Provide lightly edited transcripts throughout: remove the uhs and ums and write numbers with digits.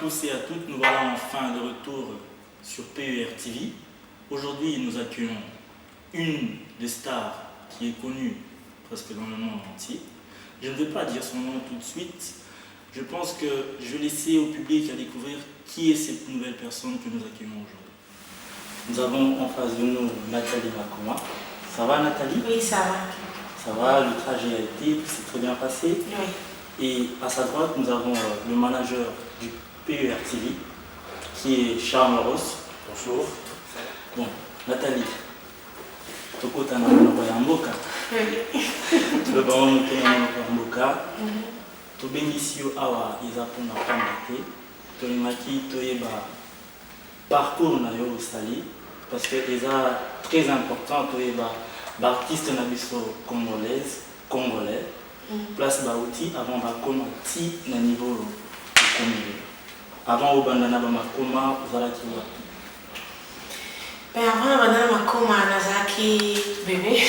tous et à toutes, nous voilà enfin de retour sur PER TV. Aujourd'hui, nous accueillons une des stars qui est connue presque dans le monde entier. Je ne vais pas dire son nom tout de suite. Je pense que je vais laisser au public à découvrir qui est cette nouvelle personne que nous accueillons aujourd'hui. Nous avons en face de nous Nathalie Makoma. Ça va Nathalie? Oui, ça va. Ça va, le trajet a été, tout s'est très bien passé. Oui. Et à sa droite, nous avons le manager du PER TV, qui est Charles Ross. Bonjour. Bon, Nathalie, toko tana monoko ya mboka. Toloba monoko ya mboka. Tobengisi yo awa eza mpona pamba te. Tolingaki toyeba parcours na yo osali, parce que eza très important toyeba baartiste na biso congolais. Place bauti avant bakoma ti na niveau okomi. Avant obanda na bamakoma ozalaki wapi? Avant obanda na makoma nazalaki bébé.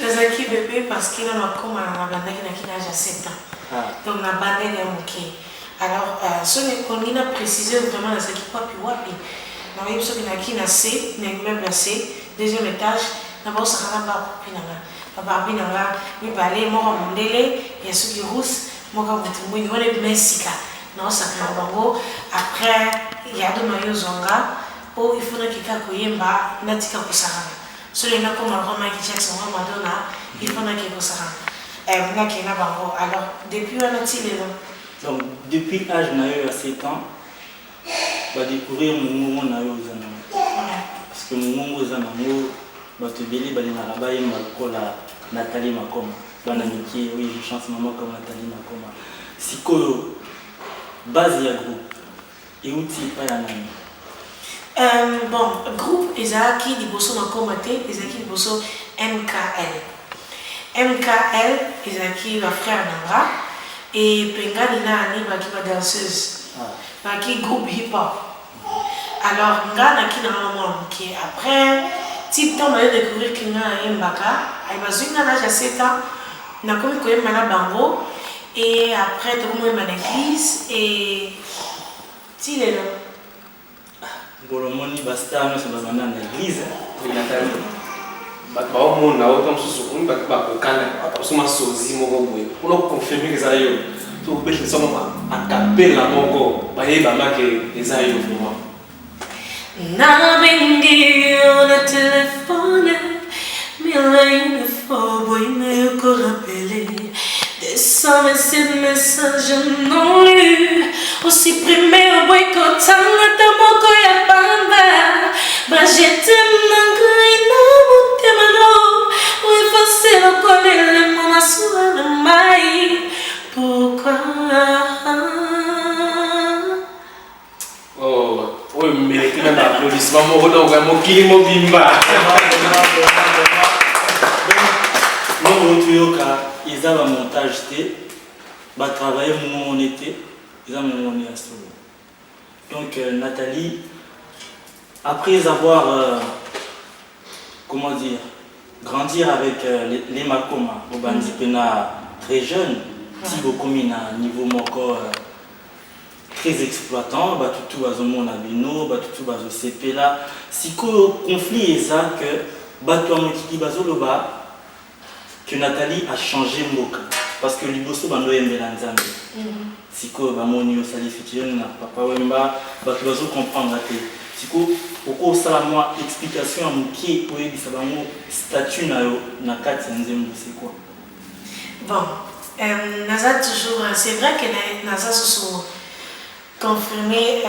Nazalaki bébé parce que na makoma nabandaki na l'âge de 7 ans. Donc nabandaki ya moke. Alors soki olingi na préciser vraiment nazalaki wapi nayebi soki naki na C, na immeuble ya C, deuxième étage, na baosaka na bapapi nanga. Babarbi nanga mibale moko mondele ya suki rousse moko mutu mwingi wana mesika na osaka na bango. Après yado mayo zonga po ifuna kika koyemba natika kosaka solo na koma Roma Jackson wa Madonna ifuna kiko kosaka na kena bango. Alors depuis wana tilelo, donc depuis âge na yo ya 7 ans ba découvrir mongongo na yo zana parce que mongongo zana mo bato ebele balingaka bayemba lokola Nathalie Makoma bana mike. Oui, je chante maman comme Nathalie Makoma. Sikoyo base ya groupe euti epai ya nani? Bon, groupe ezalaki liboso Makoma te, ezalaki liboso MKL. MKL ezalaki bafrère nanga et pengani nani baki badanseuse baki groupe hip-hop. Alors nga naki na mama moke. Après type temps de découvrir qu'il y a un baka, il m'a à l'âge de 7 ans, on a comme quand même bango, et après tout le monde à l'église, et il est là. Bolomoni basta no c'est dans l'église. Oui, Nathalie. Au monde là, autant ce qu'on va pas quand on se sozi moko boy. Pour confirmer que ça y est, tout bête les sommes à taper la moko, ba yeba make les ayo vraiment. Nabengi on a téléphoné, mille fois boy me ko rappelé. Des cent messages non lus, aussi primé au boy ko tanga ta moko ya bamba. Ba j'étais nangai na mutemano, ou effacer le colère mon asura na mai. Pourquoi? Oui, mais il y a un applaudissement, qui mobimba. Ils ont un montage, ils travaillent mon été, ils ont mon à solo. Donc Nathalie, après avoir comment dire, grandir avec les Makoma, au bandi pena très jeune, Thibaut Komina niveau moko très exploitant, tout bazomon abino, tout bazo sepela. Si le conflit est ça que bato amotiki bazoloba que Nathalie a changé mboka parce que liboso bando yembela nzambe. Siko bamoni yo sali fitiyon na papa wemba bato bazo comprendre te. Siko oko sala moi explication amuki oyebisa bango statut na yo na kati nzembo c'est quoi? Bon, Naza toujours, c'est vrai que Naza se sont confirmée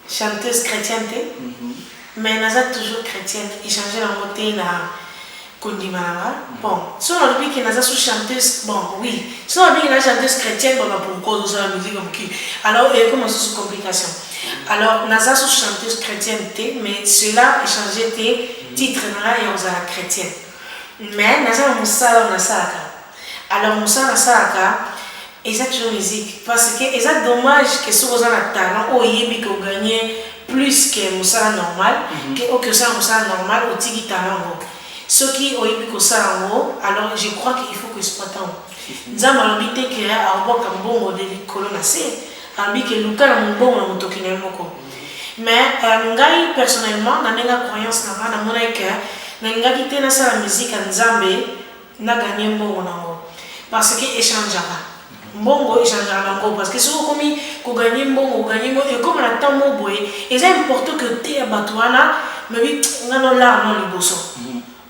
chanteuse chrétienne, mais Naza toujours chrétienne. Il changeait la montée na Kondimara. Bon, si on a dit que Naza sous chanteuse, bon oui, si on a dit que la chanteuse chrétienne, bon pourquoi nous avons musique comme qui? Alors il y a comme sous complication. Alors Naza sous chanteuse chrétienne, mais cela changeait tes titres là et on a la chrétienne. Mais Naza Moussa on a ça. Alors Moussa Nasaka, exactement musique parce que c'est dommage que si vous avez un talent ou yebi que gagner plus que Moussa normal que ça Moussa normal au tigi talent. Ce qui au yebi que ça alors je crois qu'il faut que ce soit tant. Nous avons l'habitude que à avoir comme bon modèle colonacé abi ke luka na mbongo na motoki na moko. Mais ngai personnellement na nenga croyance na nga na mona ke na ngaki te na sala musique ya Nzambe na gagner mbongo nango parce que échangeaka mbongo échangeaka nango parce que soki okomi koganye mbongo ekoma na temps mo boye eza important que te ya bato wana mebi nga no lar no liboso.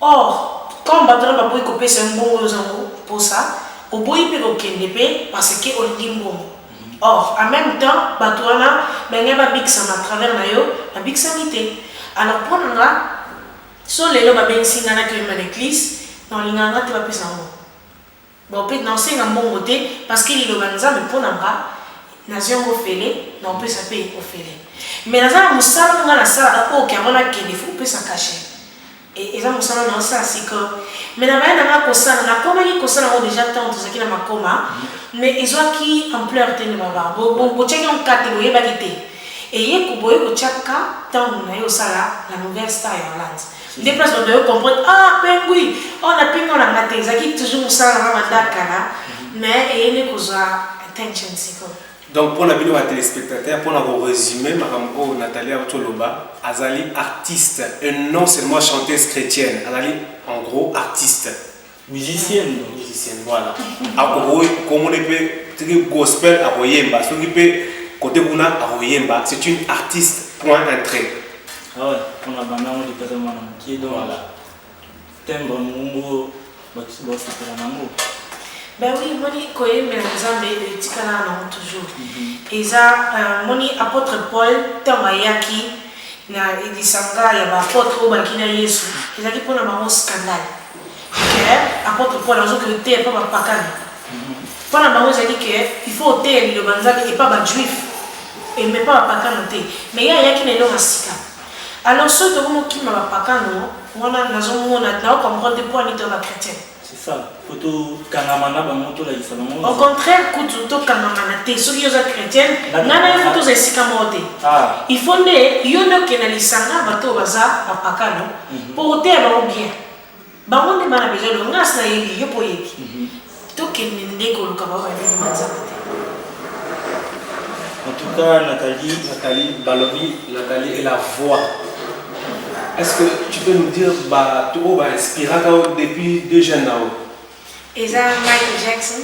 Or comme bato wana baboyi kopesa mbongo ozango mposa oboyi mpe kokende mpe parce que olingi mbongo. Or en même temps bato wana benge babikisama à travers na yo babikisami te. Alors mpo na nga so lelo babengisi nga na koyemba na église na olingaka nga te bapesa ngo bon mpe naosenga mbongo te parce que liloba Nzambe mpo na nga nazwi yango ofele na opesa mpe ofele mais naza na mosala nga nasalaka oyo yango nakende fo opesa kashe eza mosala na osala sikoyo mais na baye na nga kosala nakomaki kosala yango déjà ntango tozalaki na makoma mais ezwaki ampleur te nde baba botiaki yango kate boyebaki te eye koboye kotiaka ntango na ye osala la nouvelle star ya Hollande des places où on comprend ah ben oui on a pris on a maté ça qui toujours ça on va d'accord mais il y a une attention c'est quoi donc pour la vidéo à téléspectateurs pour nous résumer Makambo Nathalie Autoloba Azali artiste et non seulement chanteuse chrétienne Azali en gros artiste musicienne voilà ako comme on peut gospel à Oyemba ce qui peut côté Buna à Oyemba c'est une artiste point d'entrée. Ah ouais, on a banana on dit pas tellement qui est dans voilà. Timbre mumbo, c'est la nango. Ben oui, moni koyemba na Nzambe etikala na toujours. Eza moni apôtre Paul tamayaki na edisanga ya ba apôtre ba kina Yesu. Ezaki pona ba scandale. Que apôtre Paul azo que te pas ba pakana. Pona ba ezaki que il faut te le banzaki et pas ba juif. Et mais pas ba pakana te. Mais ya yaki na lo masika. Alors ceux de vous qui m'ont pas quand on a comprendre des points de la chrétienne. C'est ça. Photo kanamana ba moto la isa bango. Au contraire, kututo kanamana te ceux qui sont chrétiens, nana photos esika mote. Ah. Il faut ne yono ke na lisanga bato baza apakano pour te ba bien. Ba monde bana besoin de ngas na yebi yo po yebi. To ke nende ko luka ba ba ni manzaka. En tout cas, Nathalie Balobi, Nathalie est la voix. Est-ce que tu peux nous dire, tu as inspiré depuis 2 jeunes là? Eza Michael Jackson,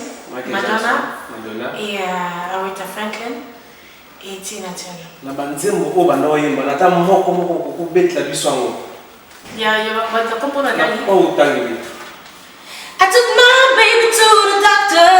Madonna et Aretha Franklin et Tina Turner. Na banzembo o banda oyemba na ta moko ko betla biso ngo. Ya ba kompo na dali. O tangi. I took my baby to the doctor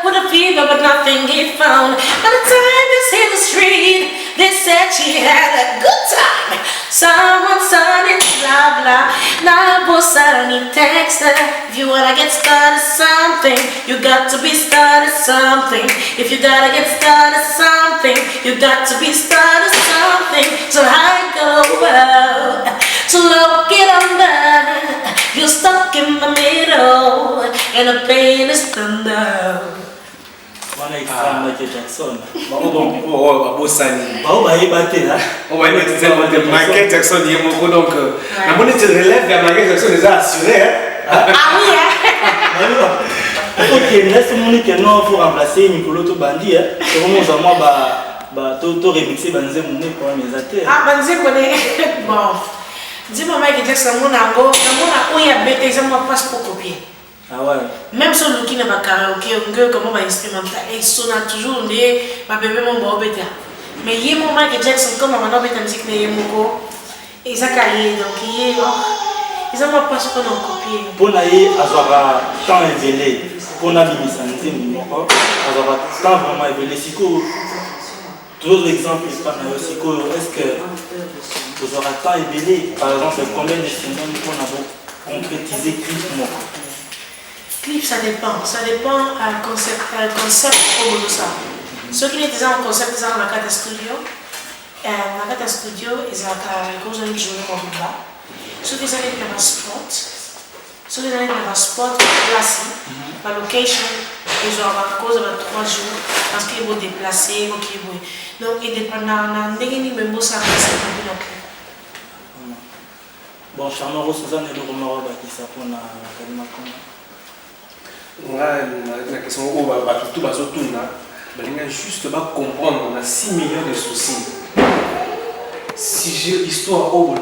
with a fever, but nothing he found. By the time they hit the street, they said she had a good time. Someone started blah blah. Now boss I need text her. If you wanna get started something, you got to be started something. If you gotta get started something, you got to be started something. So I go out, so look it under. You're stuck in the middle, and the pain is thunder. Wana extra Michael Jackson. Bosani. Michael Jackson y est beaucoup donc. La monnaie te relève vers Michael Jackson déjà assuré. Ah oui. Ok, laisse mon que non pour remplacer Nicolas Tobandi. C'est vraiment ça moi to remixer banze mon pour mes athées. Ah banze connaît. Bon. Dis-moi Michael Jackson mon ango, mon oya bête ça moi passe pour copier. Ah ouais. Même si le qui n'a pas karaoké, on peut comment va instrumental. Et sonne toujours les ma bébé mon beau bête. Mais il y a mon Michael Jackson comme ma maman bête musique mais il moko. Et ça cahier donc il est ils ont pas ce qu'on a copié. Pour naïe avoir temps éveillé, pour na bimi santé moko, avoir temps vraiment éveillé siko. D'autres exemples pas na siko est-ce que vous aurez temps éveillé par exemple combien de semaines pour na concrétiser clip moko. Clip, ça dépend du concept au de ça. Ceux qui étaient en concept, ils ont la carte studio. La carte studio, ils ont la cause de jouer au bas. Ceux qui ont la spot, ceux qui ont la spot placé, la location, ils ont la cause de 3 jours parce qu'ils vont déplacer, donc ils dépendent d'un dégât même ça reste un peu. Bon, Charmaro Suzanne et le Romero qui s'appellent la na question oyo batutu bazotuna balinga juste comprendre, on a 6 millions de soucis. Si j'ai histoire au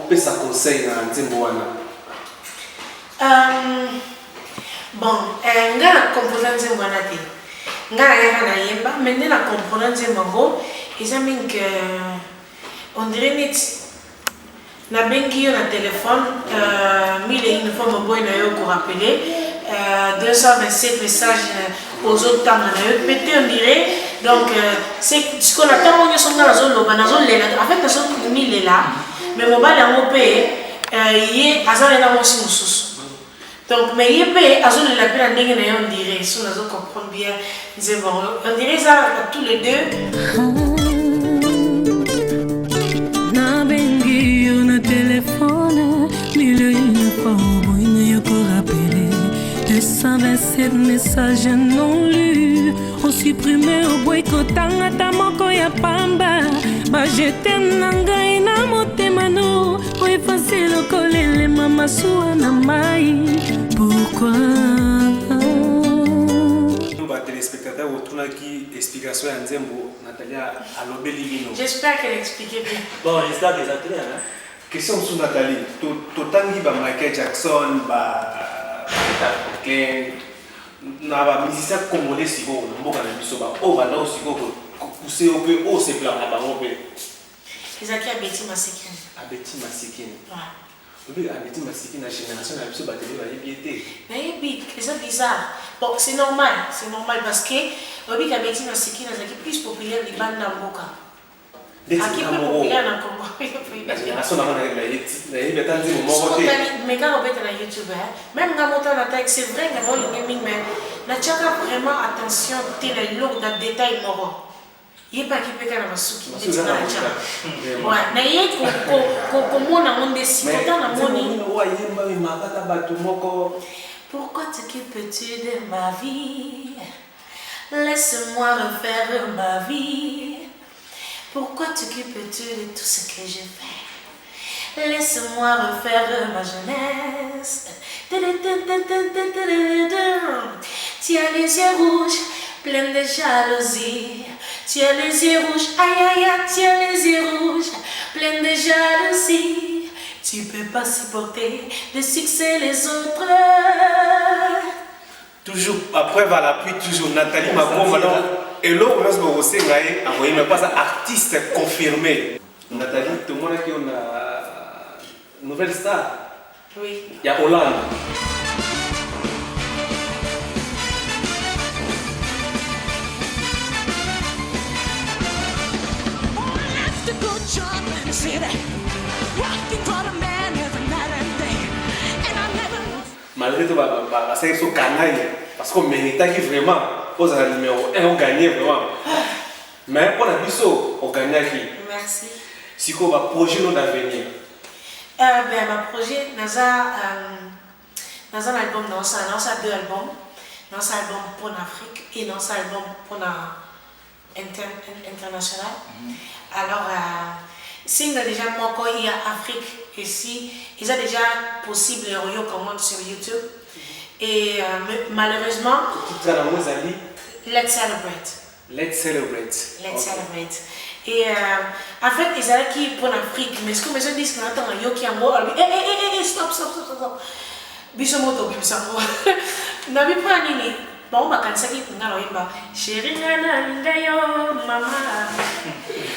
peut ça conseil dans Nzembo wana. Bon, nga na composant Nzembo wana te. Nga na yaka na yemba, mais na comprendre Nzembo ngo, eza mingi on dirait net na bengi yo na téléphone, mille et une fois mon boy na yo ko rappeler 227 messages aux autres temps na yo, peut-être on dirait. Donc, c'est ce qu'on attend, on est dans la zone, en fait, la zone est là, mais mon bal est en paix, il est à zone là, aussi. Donc, mais il est payé, à zone la peine, on dirait, si on comprend bien, on dirait ça tous les deux. Na bengi, on a téléphone, mille une fois, on a rappelé. 227 messages non lus, on supprimé au boycottant à ta moko ya pamba. Ba jeté nangai na motema no, on effacé le collet les mamas sous na mai. Pourquoi? Nous va téléspectateurs autour qui explication à Nzembo, Natalia alobeli bino. J'espère qu'elle expliquait bien. Bon, j'espère que ça clair hein. Question sur Nathalie, totangi ba Michael Jackson ba okay, na ba musicien congolais siko mboka na biso ba o ba na siko ko pousser au que o se plan na bango pe Ezaki Abeti Masikini. Abeti Masikini. Ouais. Oui, Abeti Masikini na génération na biso ba télé ba yebiete. Na yebi, c'est bizarre. Bon, c'est normal parce que oui, Abeti Masikini ezaki plus populaire di banda mboka. Aki peu populaire na Congo. La génération na mona la yebi tanzi mo moko te. Mais quand on est na YouTube, même quand on est na c'est vrai que on est mais na tchaka vraiment attention té na log na détail moro. Il pas qui peut kana masuki na tchaka. Ouais, na yé ko mona monde si pourtant na moni. Wa yemba mi makata batu moko. Pourquoi t'occupes-tu de ma vie? Laisse-moi refaire ma vie. Pourquoi t'occupes-tu de tout ce que je fais? Laisse-moi refaire ma jeunesse. Tu as les yeux rouges, pleins de jalousie. Tu as les yeux rouges, aïe aïe aïe, tu as les yeux rouges, pleins de jalousie. Tu peux pas supporter le succès les autres. Toujours après va l'appui toujours Nathalie Makomba et l'autre on se aussi ngaye envoyer mais pas artiste confirmé. Nathalie tout le monde qui on a nouvelle star. Oui. Il y a Hollande. Malgré tout, c'est ce canal parce qu'on méritait vraiment aux numéro 1 on gagnait vraiment. Mais pour la biso on gagnait qui? Merci. Si qu'on va projet d'avenir. Ben ma projet dans un album dans ça deux albums dans un album pour l'Afrique et dans un album pour international. Alors single déjà moi quand il y a Afrique ici ils ont déjà possible les commande sur YouTube et malheureusement let's celebrate et en fait ils ont qui pour l'Afrique mais ce que mes disent que attends yo qui en gros stop bisomoto bisango na bi pa nini bon makanisa ki ngalo yimba chérie ngana ngayo mama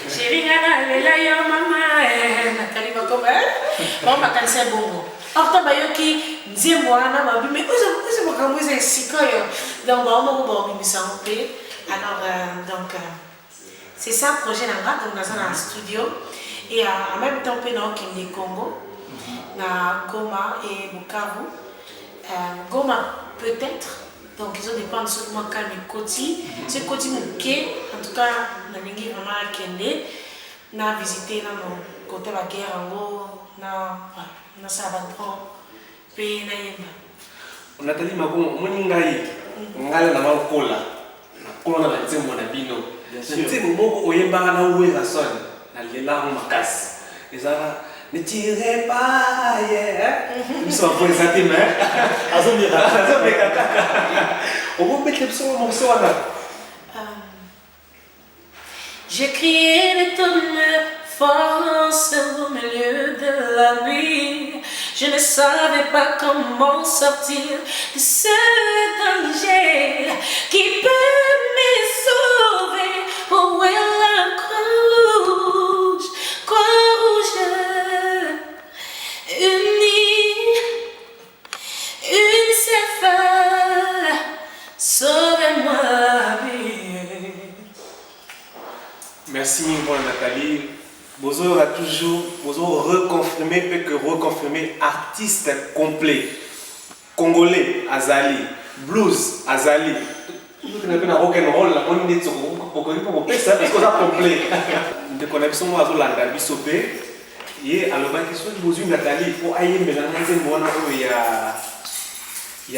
chérie ngana lela yo mama Nathalie Makomba bon makanisa bongo orta bayoki Nzembo wana ba bi mais ozo makambo ze sikoyo donc ba mo ko bisango pe alors donc c'est ça le projet dans un studio et en même temps on est au Congo na Goma et Bukavu. Goma peut-être donc ils ont dépend seulement calme Koti c'est Koti Mouké en tout cas na mingi vraiment kende na visiter na mon côté la guerre en gros na Salvador pe na yemba. Nathalie Makomba moni ngai ngala na makola na Nzembo na bino. Nzembo moko oyembanga na uwela son na lela makasi. Ezala ne tirez pas, ils sont pour les intimes. On va mettre le son au morceau là. J'ai crié de toutes mes forces au milieu de la nuit. Je ne savais pas comment sortir de ce danger qui peut me sauver. Où est la croix rouge unie, UNICEF, sauvez-moi. Merci pour Nathalie. Bozo a toujours reconfirmé, peut que reconfirmer artiste complet. Congolais, Azali. Blues, Azali. Tout le monde a rock and roll, la bonne idée de ça, parce qu'on a complet. De connexion, on a tout l'anda bisopé. Et alors, ma question de Bozo Nathalie, pour aïe, mais là, il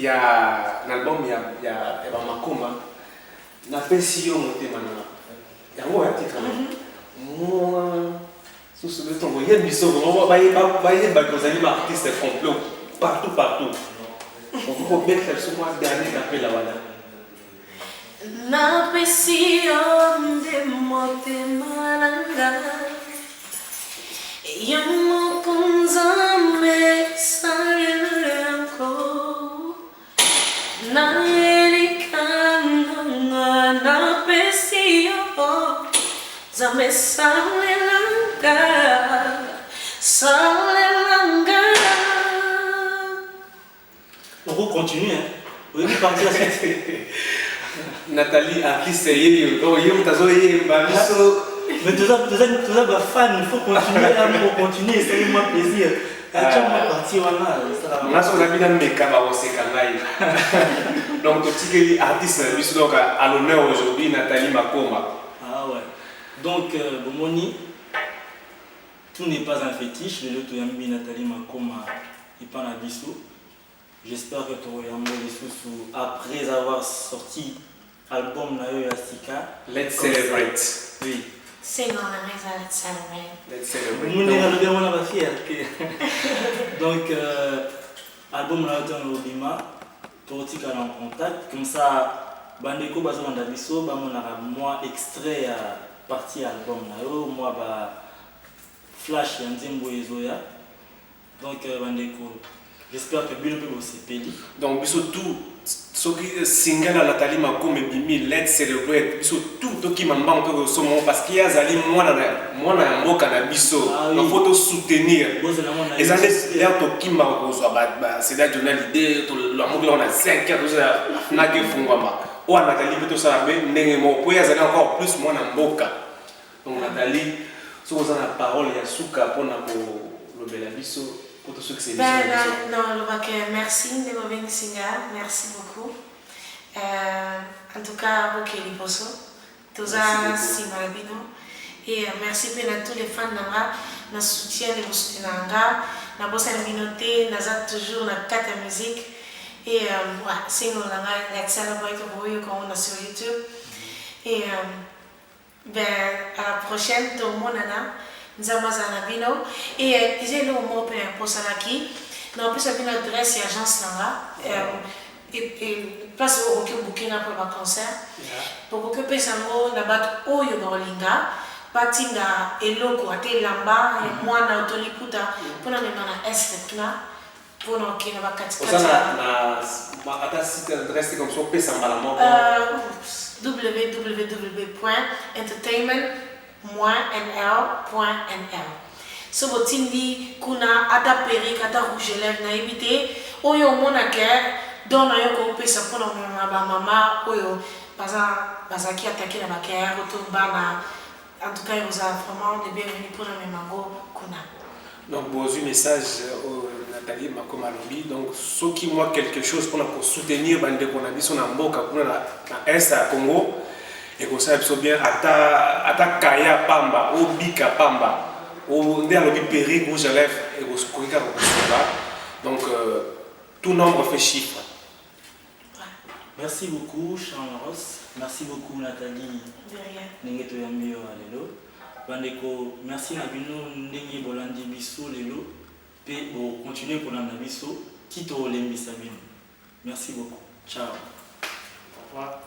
y a un album, il y a Makoma. Na pesi yo monté maintenant. Yango ya titre. Moi sous ce temps il y a biso on va kozali ba artiste complet partout. On peut mettre sur moi dernier appel là voilà. Na pesi yo monté malanga. Yamo konzame sayanko. Na na pesio zame salelanga. On va continuer, hein. On va partir à cette. Nathalie, artiste, mais tout ça, fan, il faut continuer, pour continuer, c'est moi plaisir. Donc, tu artiste à l'honneur aujourd'hui, Nathalie Makoma. Ah ouais. Donc, Bomoni, tout n'est pas un fétiche. Le lot de Nathalie Makoma et pas Nabiso. J'espère que tu auras après avoir sorti l'album Nayo Yastika. Let's celebrate. Oui. C'est dans la maison, let's celebrate. Let's celebrate. Donc, album Nayo Lobima, Torti est en contact. Comme ça, Bandeko Bazo Ndabiso, moi extrait à partie album Nayo, moi flash Yanzimbo Ezoya. Donc, Bandeko, j'espère que Bilo peut aussi payer. Donc, tout. Ce qui single à Nathalie Makoma Bimi, let's celebrate. Tout qui m'a manqué au moment parce qu'il y a Zali, moi, na mboka na biso. Il faut te soutenir. Et ça, c'est là qui m'a c'est là que l'idée, on a 5 ans, on a que Fungama. Ou à Nathalie, plutôt ça, mais pour y aller encore plus, moi, na mboka. Donc, Nathalie, si vous avez la parole, il y a Souka pour le Belabiso. Merci de m'avoir signé, merci beaucoup. En tout cas, ok, les bosso, tous à Simalabino. Et merci pour tous les fans d'Anga, nous soutien de bosso d'Anga, nous bosso de communauté, nous avons toujours la carte de musique. Et c'est nous l'Anga, l'excellent boy qu'on a sur YouTube. Et à la prochaine, tout le monde Nzamazana Bino et disait le mot pour ça qui non plus ça vient adresse et agence là et place au booking pour le concert pour que personne na bat oyo bolinga patinga eloko ate lamba et moi na otoliputa pour na na est là pour na qui na bakati na ata site adresse comme ça pesa malamo www.entertainment-nl.nl. So botindi kuna ata perruque ata rouge lèvres na éviter oyo mona ke dona yo ko pesa pona mama oyo baza qui attaquer la baker auto bana en tout cas vous a vraiment de bienvenue pour la mango kuna. Donc bon message Nathalie Makoma Lobi donc ceux qui moi quelque chose pour soutenir bande qu'on a dit son mboka pour na est à Congo. Et comme ça, il bien ata kaya pamba, ou bika pamba, ou ndé alobi péri rouge à lèvres et au skoika donc tout nombre fait chiffre. Merci beaucoup Charles Ross, merci beaucoup Nathalie. De rien. Nengeto yambio alelo. Bandeko, merci Nabino ndenge bolandi biso lelo. Pe bo continuer pour nanda biso, kito lembi sabino. Merci beaucoup. Ciao. Au revoir.